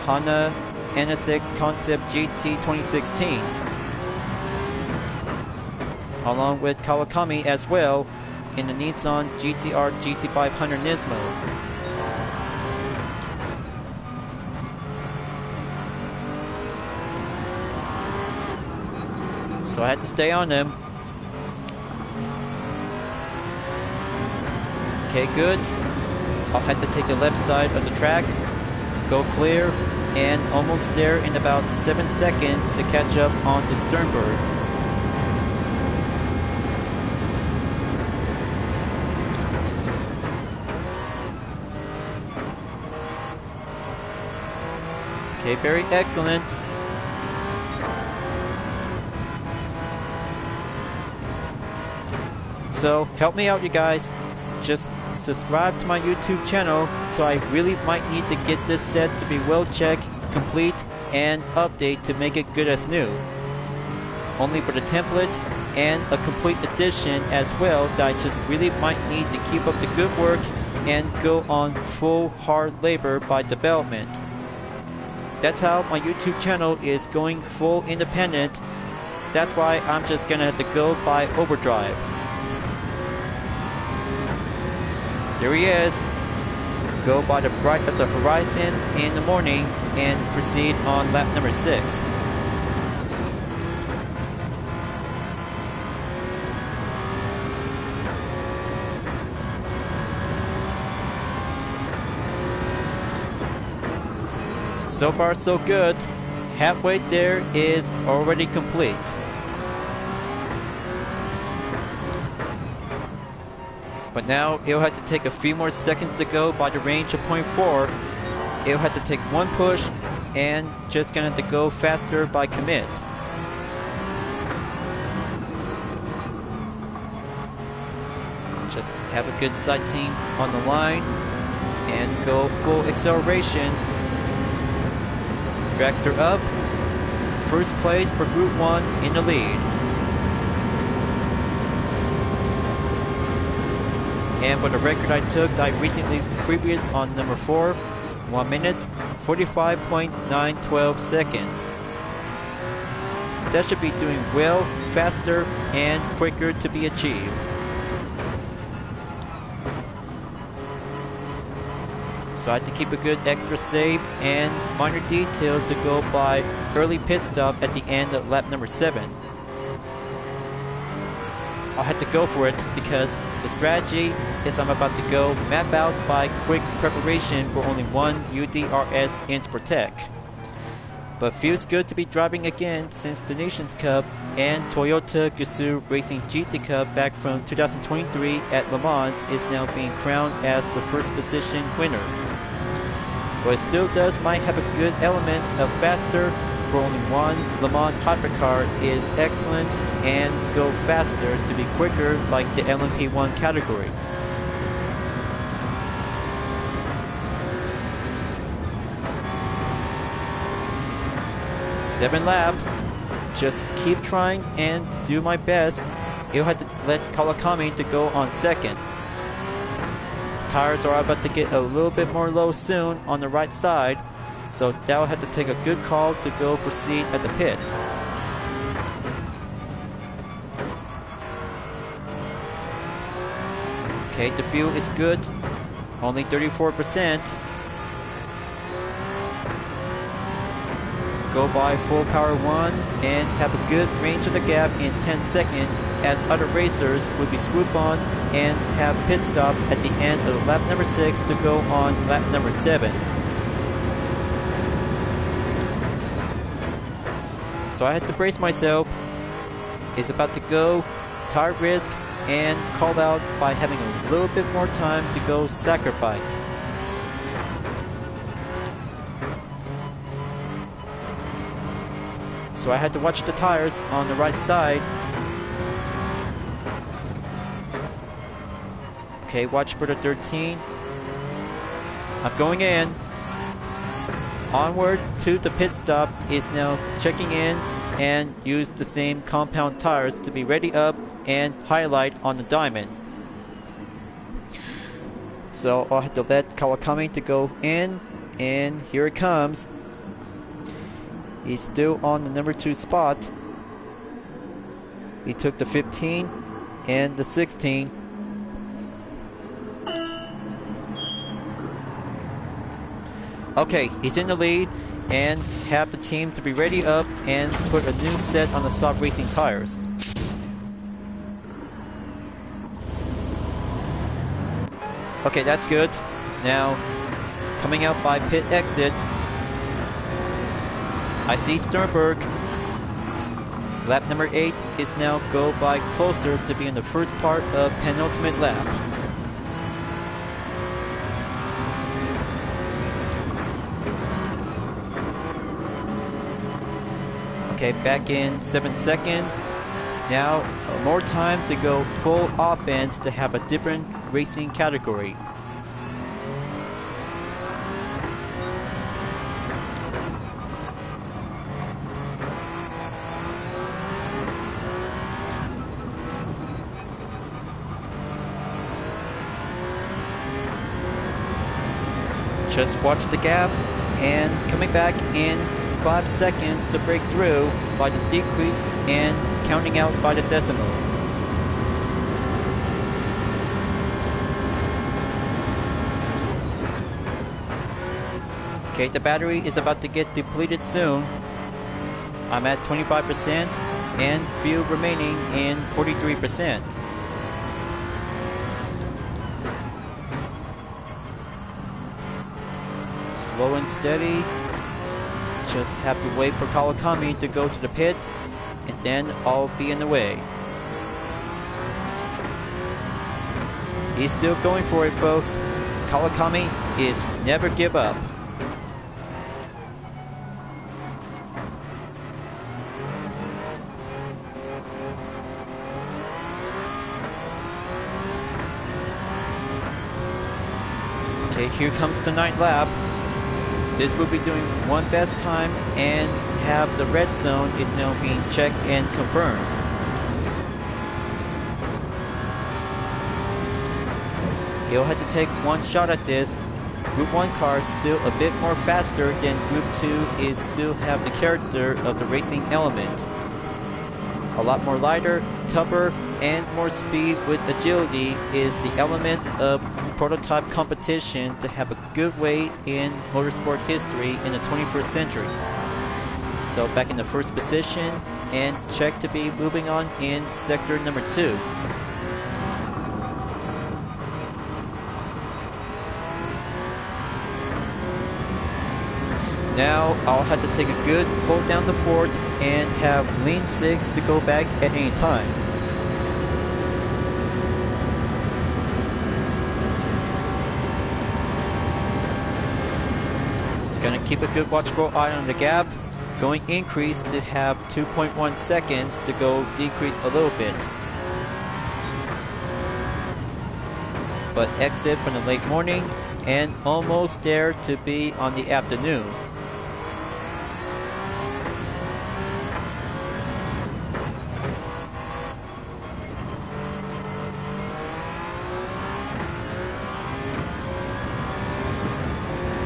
Honda NSX Concept GT 2016. Along with Kawakami as well in the Nissan GTR GT500 Nismo. So I had to stay on them. Okay, good. I'll have to take the left side of the track, go clear, and almost there in about 7 seconds to catch up onto Sternberg. Okay, very excellent. So help me out, you guys. Just subscribe to my YouTube channel, so I really might need to get this set to be well checked, complete, and update to make it good as new. Only for the template and a complete edition as well that I just really might need to keep up the good work and go on full hard labor by development. That's how my YouTube channel is going full independent. That's why I'm just gonna have to go by overdrive. There he is. go by the bright of the horizon in the morning and proceed on lap number 6. So far so good. Halfway there is already complete. But now it'll have to take a few more seconds to go by the range of 0.4. It'll have to take one push and just gonna have to go faster by commit. Just have a good sightseeing on the line and go full acceleration. Dragster up, first place for Group 1 in the lead. And for the record I took, I recently previous on number 4, 1 minute, 45.912 seconds. That should be doing well, faster, and quicker to be achieved. So I had to keep a good extra save and minor detail to go by early pit stop at the end of lap number 7. I had to go for it because the strategy is I'm about to go map out by quick preparation for only one UDRS Inspirtec. But feels good to be driving again since the Nations Cup and Toyota Gazoo Racing GT Cup back from 2023 at Le Mans is now being crowned as the first position winner. But it still might have a good element of faster for only one Le Mans hypercar is excellent and go faster to be quicker like the LMP1 category. Seven lap, just keep trying and do my best. You'll have to let Kawakami to go on second. The tires are about to get a little bit more low soon on the right side, so that'll have to take a good call to go proceed at the pit. Okay, the fuel is good, only 34%. Go by full power 1 and have a good range of the gap in 10 seconds as other racers would be swoop on and have pit stop at the end of lap number 6 to go on lap number 7. So I had to brace myself. It's about to go, tire risk, and call out by having a little bit more time to go sacrifice. So I had to watch the tires on the right side. Okay, watch for the 13. I'm going in. Onward to the pit stop is now checking in and use the same compound tires to be ready up and highlight on the diamond. So I'll have to let Kawakami to go in, and here it comes. He's still on the number 2 spot. He took the 15 and the 16. Okay, he's in the lead and have the team to be ready up and put a new set on the soft racing tires. Okay, that's good. Now, coming out by pit exit, I see Sternberg. Lap number 8 is now go by closer to be in the first part of penultimate lap. Okay, back in 7 seconds. Now, more time to go full offense to have a different racing category. Just watch the gap and coming back in 5 seconds to break through by the decrease and counting out by the decimal. Okay, the battery is about to get depleted soon. I'm at 25% and fuel remaining in 43%. Slow and steady. Just have to wait for Kawakami to go to the pit, and then I'll be in the way. He's still going for it, folks. Kawakami is never give up. Okay, here comes the 9th lap. This will be doing one best time and have the red zone is now being checked and confirmed. He'll have to take one shot at this. Group 1 car is still a bit more faster than Group 2 is still have the character of the racing element. A lot more lighter, tougher, and more speed with agility is the element of prototype competition to have a good way in motorsport history in the 21st century. So back in the first position and check to be moving on in sector number 2. Now I'll have to take a good hold down the fort and have lean 6 to go back at any time. Gonna keep a good watchful eye on the gap. Going increase to have 2.1 seconds to go decrease a little bit. But exit from the late morning and almost there to be on the afternoon.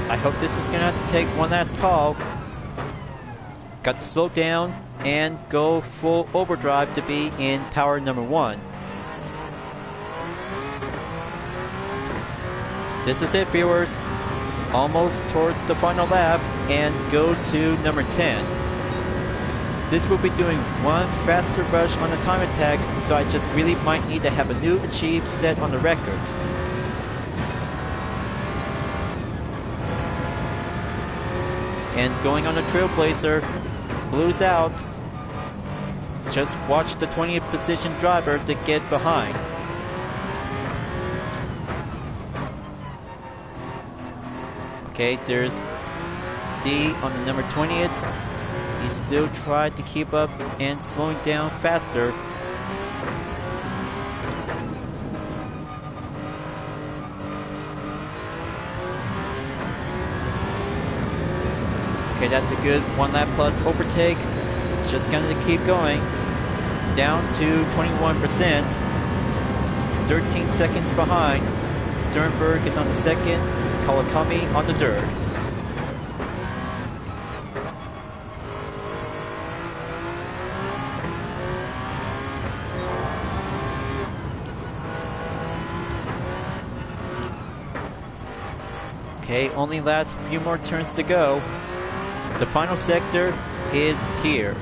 I hope this is gonna have to take one last call. Got to slow down and go full overdrive to be in power number 1. This is it, viewers. Almost towards the final lap and go to number 10. This will be doing one faster rush on the time attack, so I just really might need to have a new achieve set on the record. And going on the Trailblazer, blues out. Just watch the 20th position driver to get behind. Okay, there's D on the number 20th. He still tried to keep up and slowing down faster. Okay, that's a good 1 lap plus overtake. Just gonna keep going. Down to 21%. 13 seconds behind. Sternberg is on the 2nd. Kawakami on the 3rd. Okay, only last few more turns to go. The final sector is here.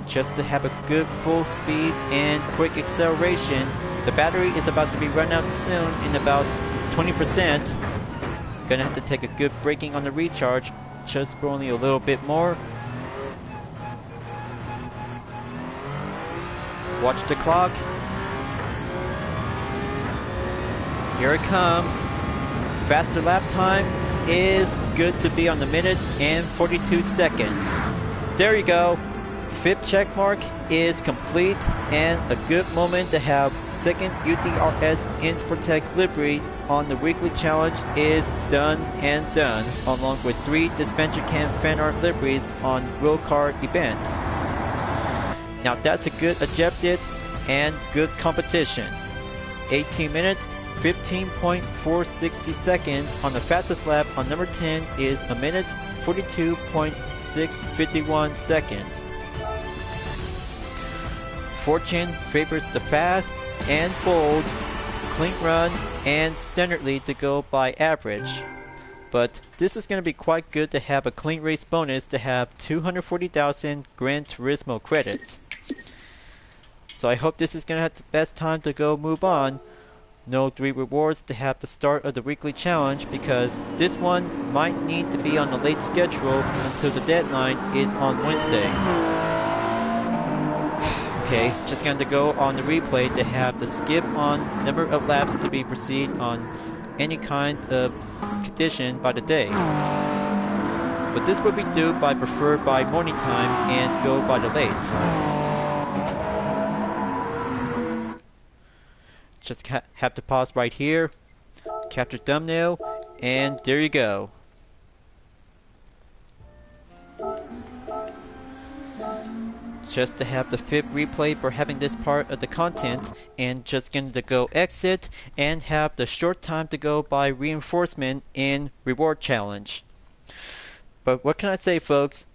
Just to have a good full speed and quick acceleration. The battery is about to be run out soon in about 20%. Gonna have to take a good braking on the recharge, just for only a little bit more. Watch the clock. Here it comes. Faster lap time is good to be on the minute and 42 seconds. There you go. FIP check mark is complete and a good moment to have 2nd UTRS Insportec livery on the weekly challenge is done and done, along with 3 Disventure Cam fan art liveries on Will Car events. Now that's a good objective and good competition. 18 minutes, 15.460 seconds on the fastest lap on number 10 is a minute, 42.651 seconds. Fortune favors the fast and bold, clean run, and standardly to go by average. But this is going to be quite good to have a clean race bonus to have 240,000 Gran Turismo credits. So I hope this is going to have the best time to go move on. No 3 rewards to have the start of the weekly challenge because this one might need to be on the late schedule until the deadline is on Wednesday. Okay, just going to go on the replay to have the skip on number of laps to be proceed on any kind of condition by the day. But this would be due by preferred by morning time and go by the late. Just have to pause right here, capture thumbnail, and there you go. Just to have the 5th replay for having this part of the content, and just going to go exit and have the short time to go by reinforcement in reward challenge. But what can I say, folks?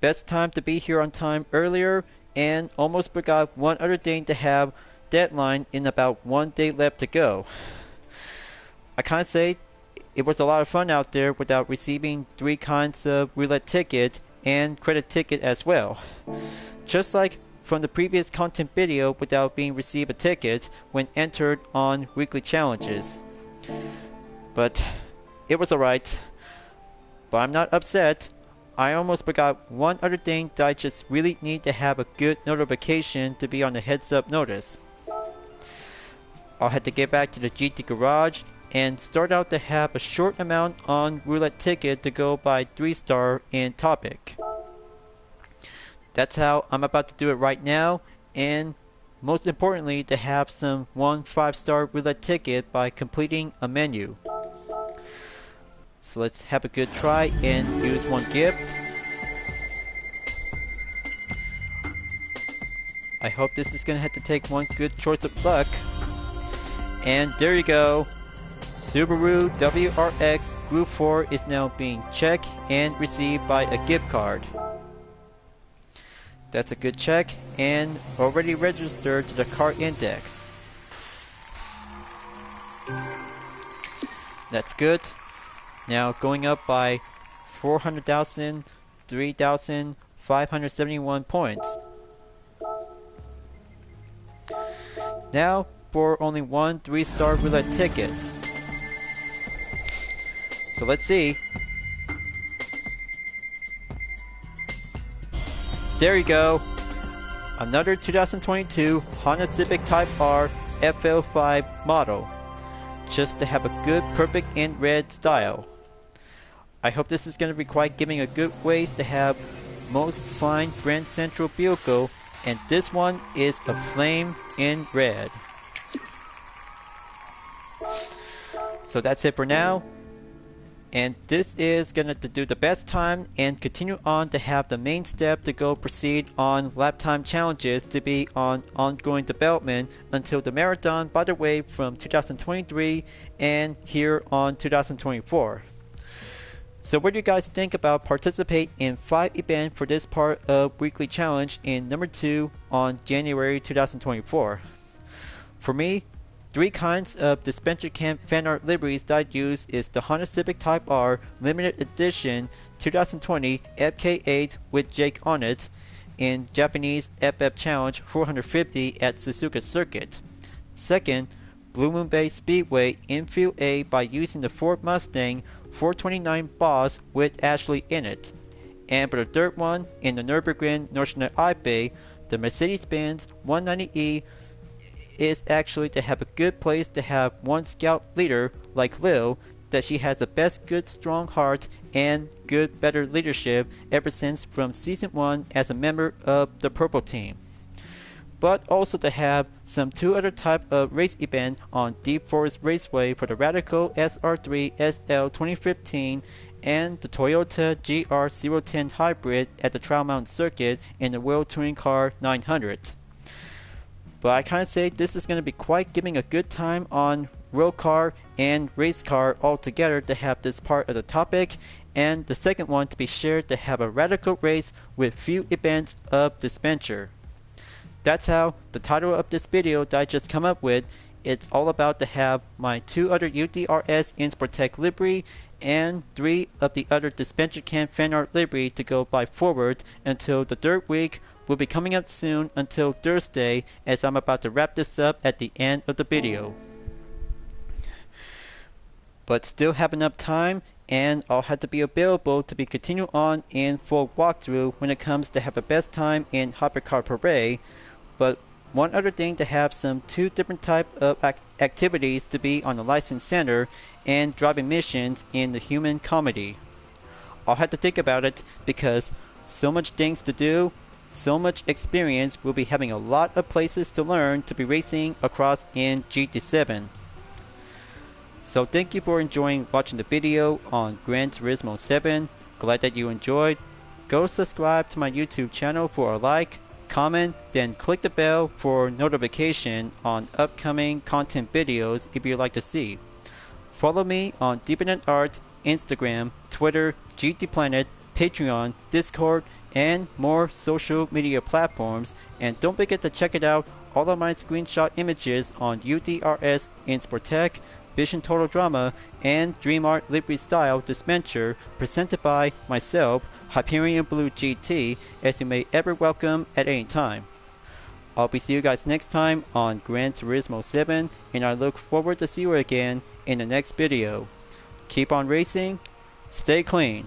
Best time to be here on time earlier, and almost forgot one other thing to have deadline in about 1 day left to go. I can't say it was a lot of fun out there without receiving 3 kinds of roulette ticket and credit ticket as well. Just like from the previous content video without being received a ticket when entered on weekly challenges. But it was alright. But I'm not upset. I almost forgot one other thing that I just really need to have a good notification to be on the heads up notice. I'll have to get back to the GT garage and start out to have a short amount on roulette ticket to go by 3-star in topic. That's how I'm about to do it right now, and most importantly to have some 1 5-star roulette ticket by completing a menu. So let's have a good try and use 1 gift. I hope this is going to have to take 1 good choice of luck. And there you go. Subaru WRX Group 4 is now being checked and received by a gift card. That's a good check and already registered to the car index. That's good. Now going up by 400,000, 3,571 points. Now for only 1 3-star roulette ticket. So let's see. There you go. Another 2022 Honda Civic Type R FL5 model. Just to have a good perfect in red style. I hope this is going to be quite giving a good ways to have most fine Grand Central vehicle, and this one is a flame in red. So that's it for now, and this is gonna do the best time and continue on to have the main step to go proceed on lap time challenges to be on ongoing development until the marathon, by the way, from 2023 and here on 2024. So what do you guys think about participate in 5 events for this part of weekly challenge in number 2 on January 2024? For me, 3 kinds of Disventure Camp fan art liveries that I use is the Honda Civic Type R Limited Edition 2020 FK8 with Jake on it in Japanese FF Challenge 450 at Suzuka Circuit. Second, Blue Moon Bay Speedway Infield A by using the Ford Mustang 429 Boss with Ashley in it. And for the third one, in the Nürburgring Nordschnee-Eibay, the Mercedes-Benz 190E is actually to have a good place to have one scout leader like Lil, that she has the best good strong heart and good better leadership ever since from season 1 as a member of the purple team. But also to have some 2 other type of race event on Deep Forest Raceway for the Radical SR3 SL 2015 and the Toyota GR010 Hybrid at the Trial Mountain Circuit in the World Touring Car 900. But I kind of say this is going to be quite giving a good time on road car and race car all together to have this part of the topic, and the second one to be shared to have a radical race with few events of Disventure. That's how the title of this video that I just come up with it's all about to have my 2 other UDRS in Sportec livery and 3 of the other Disventure Camp fan art livery to go by forward until the 3rd week will be coming up soon until Thursday, as I'm about to wrap this up at the end of the video. But still have enough time, and I'll have to be available to be continue on in full walkthrough when it comes to have the best time in Hypercar Parade. But one other thing to have some 2 different type of activities to be on the License Center and driving missions in the Human Comedy. I'll have to think about it because so much things to do, so much experience, we'll be having a lot of places to learn to be racing across in GT7. So thank you for enjoying watching the video on Gran Turismo 7. Glad that you enjoyed. Go subscribe to my YouTube channel for a like, comment, then click the bell for notification on upcoming content videos if you'd like to see. Follow me on Deepnet Art, Instagram, Twitter, GT Planet, Patreon, Discord, and more social media platforms. And don't forget to check it out, all of my screenshot images on UDRS in Sportec, Vision Total Drama, and Dream Art Livery Style Disventure presented by myself, Hyperion-Blue-GT, as you may ever welcome at any time. I'll be seeing you guys next time on Gran Turismo 7, and I look forward to see you again in the next video. Keep on racing, stay clean.